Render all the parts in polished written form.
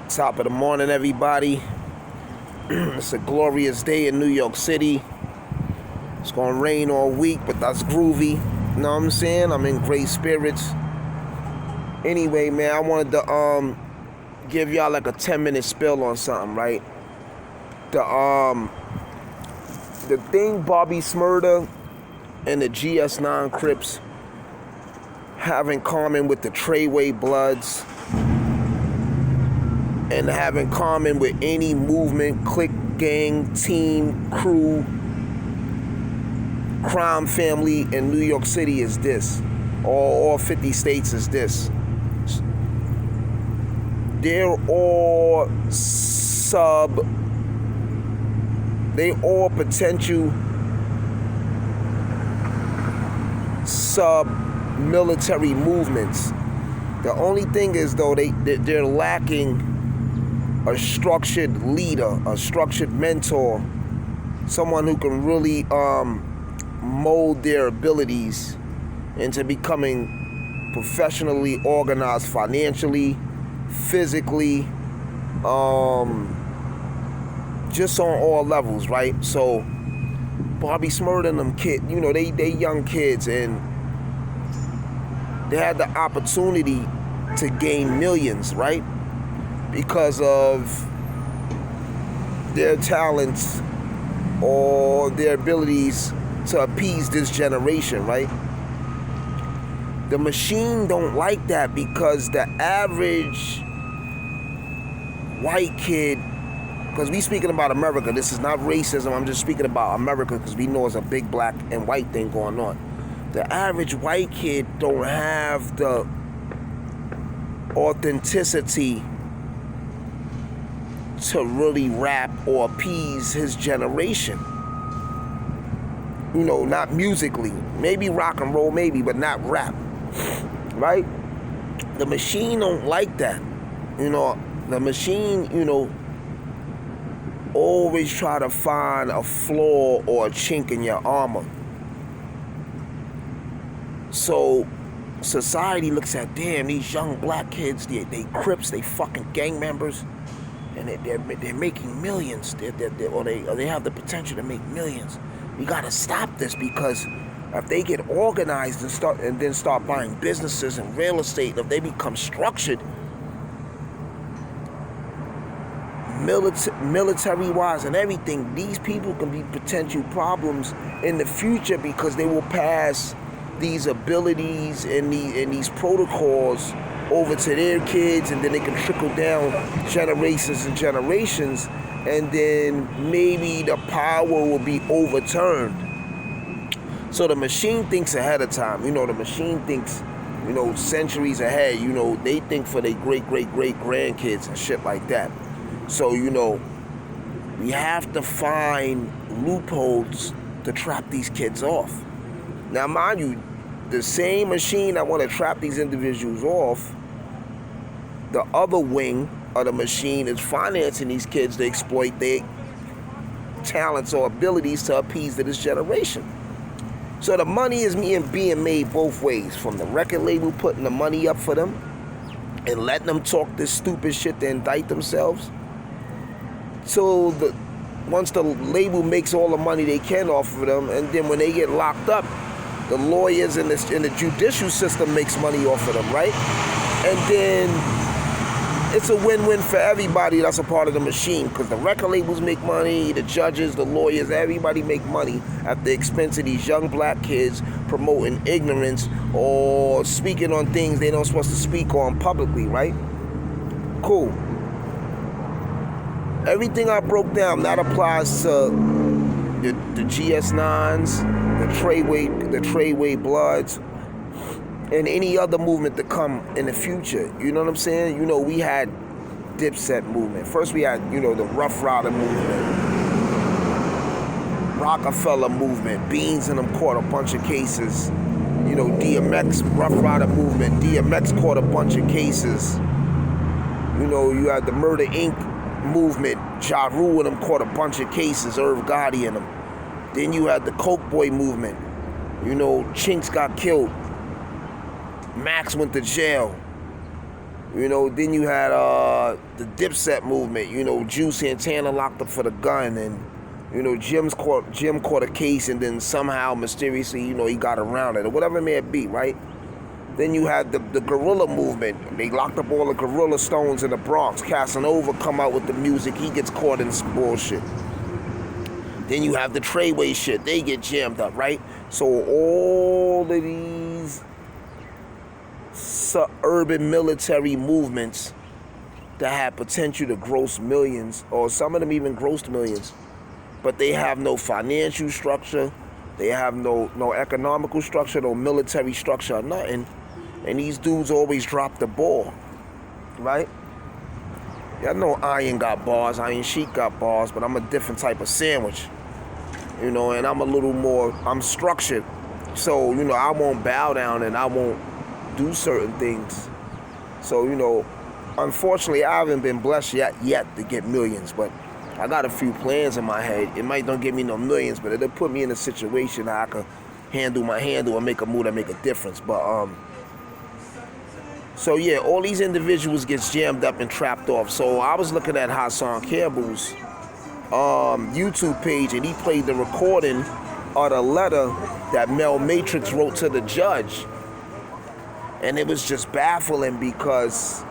Top of the morning, everybody. It's a glorious day in New York City. It's gonna rain all week, but that's groovy. You know what I'm saying? I'm in great spirits. Anyway, man, I wanted to give y'all like a 10-minute spill on something, right? The thing Bobby Smurda and the GS9 Crips have in common with the Trey Bloods and have in common with any movement, clique, gang, team, crew, crime family in New York City is this. All 50 states is this. They're all potential sub-military movements. The only thing is, though, they're lacking a structured leader, a structured mentor, someone who can really mold their abilities into becoming professionally organized financially, physically, just on all levels, right? So Bobby Smurda and them kids, you know, they young kids, and they had the opportunity to gain millions, right? Because of their talents or their abilities to appease this generation, right? The machine don't like that, because the average white kid, because we speaking about America, this is not racism, I'm just speaking about America because we know it's a big black and white thing going on. The average white kid don't have the authenticity to really rap or appease his generation. You know, not musically. Maybe rock and roll, maybe, but not rap. Right? The machine don't like that. You know, the machine, you know, always try to find a flaw or a chink in your armor. So society looks at, damn, these young black kids, they Crips, they fucking gang members, and they're making millions. They have the potential to make millions. We gotta stop this, because if they get organized and then start buying businesses and real estate, if they become structured, military-wise and everything, these people can be potential problems in the future, because they will pass these abilities and these protocols over to their kids, and then they can trickle down generations and generations, and then maybe the power will be overturned. So the machine thinks ahead of time. You know, the machine thinks, you know, centuries ahead. You know, they think for their great-great-great-grandkids and shit like that. So, you know, we have to find loopholes to trap these kids off. Now, mind you, the same machine that want to trap these individuals off, the other wing of the machine is financing these kids to exploit their talents or abilities to appease to this generation. So the money is being made both ways, from the record label putting the money up for them and letting them talk this stupid shit to indict themselves. So once the label makes all the money they can off of them, and then when they get locked up, the lawyers and the judicial system makes money off of them, right? And then it's a win-win for everybody that's a part of the machine, because the record labels make money, the judges, the lawyers, everybody make money at the expense of these young black kids promoting ignorance or speaking on things they don't supposed to speak on publicly, right? Cool. Everything I broke down, that applies to the GS9s, the Trey Bloods, and any other movement to come in the future. You know what I'm saying? You know, we had Dipset movement. First we had, you know, the Rough Rider movement, Rockefeller movement, Beans and them caught a bunch of cases. You know, DMX, Rough Rider movement, DMX caught a bunch of cases. You know, you had the Murder Inc. movement, Ja Rule and them caught a bunch of cases, Irv Gotti and them. Then you had the Coke Boy movement. You know, Chinks got killed. Max went to jail. You know, then you had the Dipset movement. You know, Juice Santana locked up for the gun, and you know, Jim caught a case, and then somehow mysteriously, you know, he got around it, or whatever it may be, right? Then you had the Guerrilla movement. They locked up all the Guerrilla Stones in the Bronx. Casanova come out with the music. He gets caught in some bullshit. Then you have the Treyway shit. They get jammed up, right? So all of these urban military movements that have potential to gross millions, or some of them even grossed millions, but they have no financial structure. They have no economical structure, no military structure, or nothing. And these dudes always drop the ball, right? Y'all know Iron got bars, Iron Sheik got bars, but I'm a different type of sandwich, you know, and I'm a little more, I'm structured. So, you know, I won't bow down and I won't do certain things. So, you know, unfortunately, I haven't been blessed yet to get millions, but I got a few plans in my head. It might not give me no millions, but it'll put me in a situation that I can handle and make a move that make a difference. But, so yeah, all these individuals gets jammed up and trapped off. So I was looking at Hassan Campbell's YouTube page, and he played the recording of the letter that Mel Matrix wrote to the judge. And it was just baffling because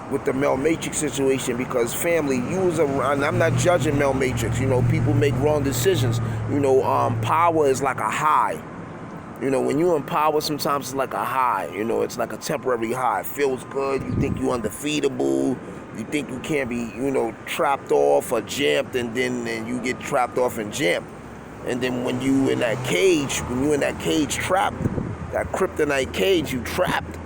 with the Mel Matrix situation, because family, you was around. I'm not judging Mel Matrix. You know, people make wrong decisions. You know, power is like a high. You know, when you're in power, sometimes it's like a high. You know, it's like a temporary high. It feels good. You think you're undefeatable. You think you can't be, you know, trapped off or jammed, and then you get trapped off and jammed. And then when you in that cage, trapped, that kryptonite cage, you trapped.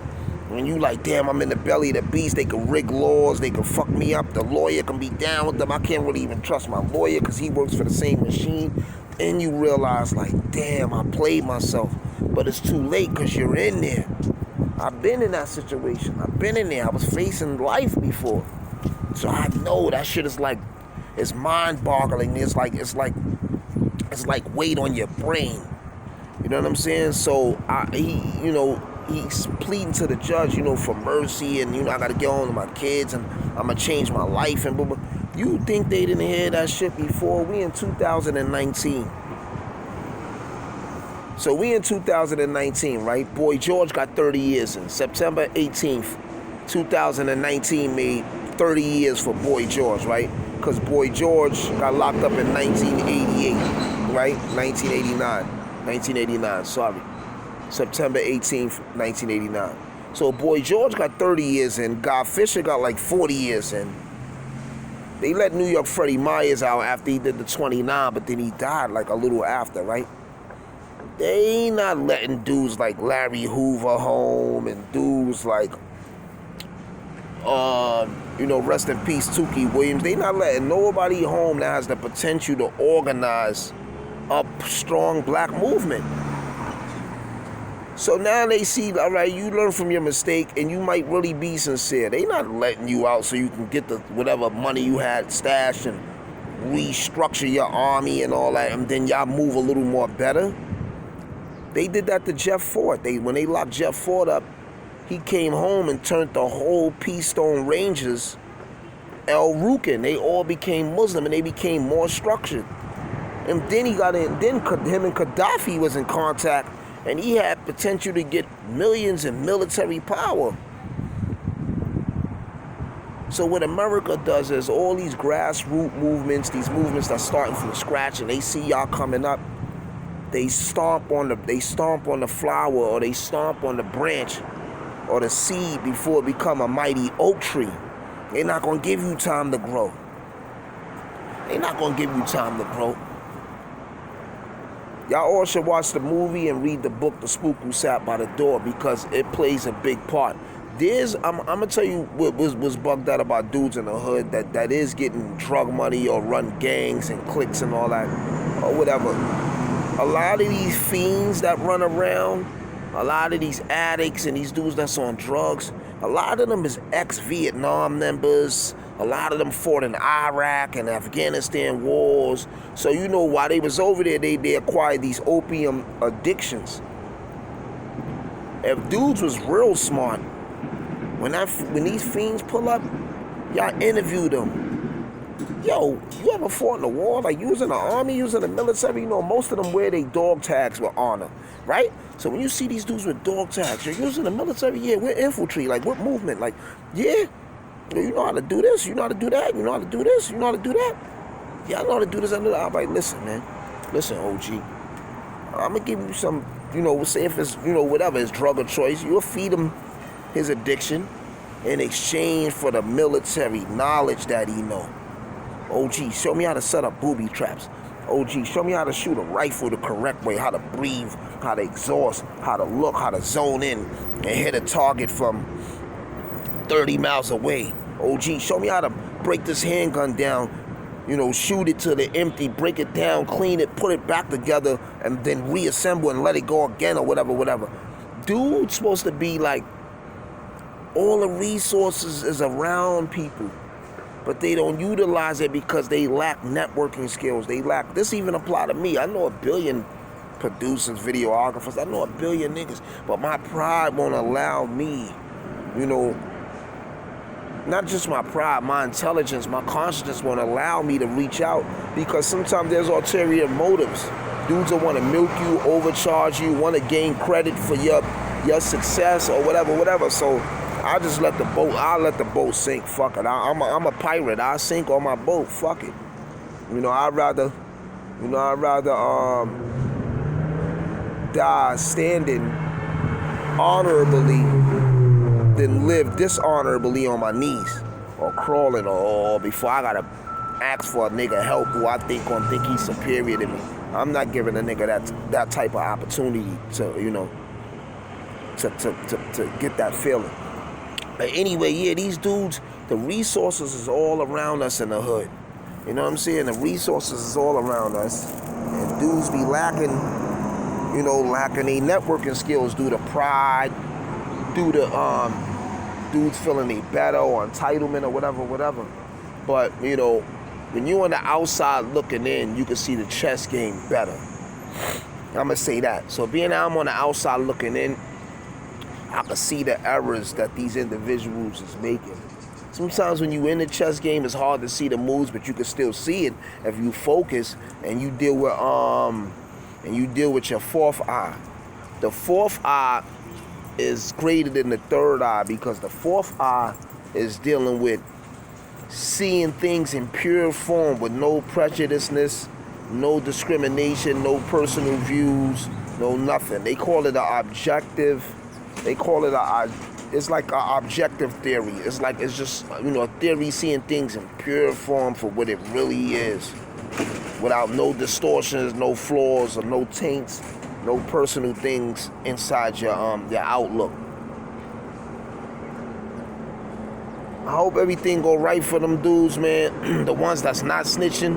When you like, damn, I'm in the belly of the beast. They can rig laws. They can fuck me up. The lawyer can be down with them. I can't really even trust my lawyer because he works for the same machine. And you realize, like, damn, I played myself. But it's too late because you're in there. I've been in that situation. I've been in there. I was facing life before. So I know that shit is like, it's mind-boggling. It's like weight on your brain. You know what I'm saying? So he's pleading to the judge, you know, for mercy, and, you know, I gotta get on to my kids, and I'm gonna change my life, and blah, blah. You think they didn't hear that shit before? We in 2019. So we in 2019, right? Boy George got 30 years in. September 18th, 2019 made 30 years for Boy George, right? Because Boy George got locked up in 1988, right? 1989, sorry. September 18th, 1989. So Boy George got 30 years in. God Fisher got like 40 years in. They let New York Freddie Myers out after he did the 29, but then he died like a little after, right? They ain't not letting dudes like Larry Hoover home, and dudes like, you know, rest in peace, Tukey Williams. They not letting nobody home that has the potential to organize a strong black movement. So now they see, all right, you learn from your mistake, and you might really be sincere. They not letting you out so you can get the whatever money you had stashed and restructure your army and all that, and then y'all move a little more better. They did that to Jeff Ford. When they locked Jeff Ford up, he came home and turned the whole Peace Stone Rangers El Rukin. They all became Muslim, and they became more structured. And then he got in. Then him and Gaddafi was in contact. And he had potential to get millions in military power. So what America does is all these grassroots movements, these movements that starting from scratch, and they see y'all coming up, they stomp on the flower, or they stomp on the branch or the seed before it become a mighty oak tree. They're not gonna give you time to grow. They're not gonna give you time to grow. Y'all all should watch the movie and read the book, The Spook Who Sat by the Door, because it plays a big part. I'm gonna tell you what was bugged out about dudes in the hood that is getting drug money or run gangs and cliques and all that, or whatever. A lot of these fiends that run around, a lot of these addicts and these dudes that's on drugs, a lot of them is ex-Vietnam members. A lot of them fought in Iraq and Afghanistan wars. So, you know, while they was over there, they acquired these opium addictions. If dudes was real smart, When these fiends pull up, y'all interview them. Yo, you ever fought in the war? Like, you was in the army, you was in the military, you know, most of them wear their dog tags with honor, right? So when you see these dudes with dog tags, you was in the military, yeah, we're infantry, like, what movement? Like, yeah, you know how to do this, you know how to do that, you know how to do this, you know how to do that. Yeah, I know how to do this, I know that. I'm like, listen, man, listen, OG, I'm gonna give you some, you know, say if it's, you know, whatever, his drug of choice, you'll feed him his addiction in exchange for the military knowledge that he know. OG, show me how to set up booby traps. OG, show me how to shoot a rifle the correct way, how to breathe, how to exhaust, how to look, how to zone in and hit a target from 30 miles away. OG, show me how to break this handgun down, you know, shoot it to the empty, break it down, clean it, put it back together, and then reassemble and let it go again or whatever. Dude's supposed to be like, all the resources is around people, but they don't utilize it because they lack networking skills. This even apply to me. I know a billion producers, videographers. I know a billion niggas, but my pride won't allow me, you know, not just my pride, my intelligence, my consciousness won't allow me to reach out because sometimes there's ulterior motives. Dudes will want to milk you, overcharge you, want to gain credit for your success or whatever. So I just let the boat sink. Fuck it. I'm a pirate. I sink on my boat. Fuck it. You know, I'd rather die standing honorably than live dishonorably on my knees or crawling or before I gotta ask for a nigga help who I think he's superior to me. I'm not giving a nigga that type of opportunity to, you know, to get that feeling. But anyway, yeah, these dudes, the resources is all around us in the hood. You know what I'm saying? The resources is all around us. And dudes be lacking their networking skills due to pride, due to dudes feeling they better or entitlement or whatever. But, you know, when you on the outside looking in, you can see the chess game better. I'm going to say that. So being I'm on the outside looking in, I can see the errors that these individuals is making. Sometimes when you in the chess game, it's hard to see the moves, but you can still see it if you focus and you deal with your fourth eye. The fourth eye is greater than the third eye because the fourth eye is dealing with seeing things in pure form with no prejudiceness, no discrimination, no personal views, no nothing. They call it an objective. It's like an objective theory. It's just, you know, a theory seeing things in pure form for what it really is, without no distortions, no flaws, or no taints, no personal things inside your outlook. I hope everything go right for them dudes, man. The ones that's not snitching,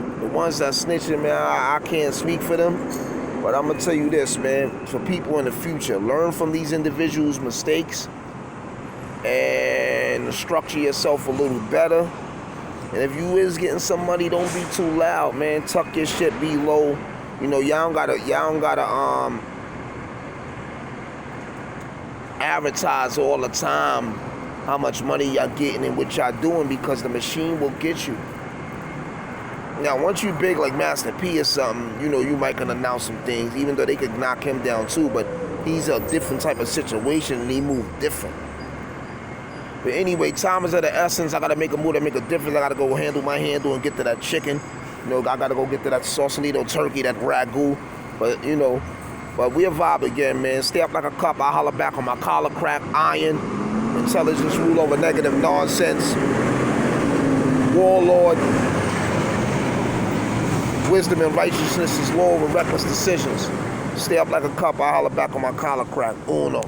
man, I can't speak for them. But I'm going to tell you this, man, for people in the future, learn from these individuals' mistakes and structure yourself a little better. And if you is getting some money, don't be too loud, man. Tuck your shit, be low. You know, y'all don't gotta advertise all the time how much money y'all getting and what y'all doing because the machine will get you. Now, once you big like Master P or something, you know, you might can announce some things, even though they could knock him down too, but he's a different type of situation and he moved different. But anyway, time is of the essence. I gotta make a move that make a difference. I gotta go handle my handle and get to that chicken. You know, I gotta go get to that Sausalito turkey, that ragu. But, you know, we a vibe again, man. Stay up like a cup. I holler back on my collar crack, iron, intelligence rule over negative nonsense, warlord. Wisdom and righteousness is law over reckless decisions. Stay up like a cup. I holler back on my collar crack. Uno.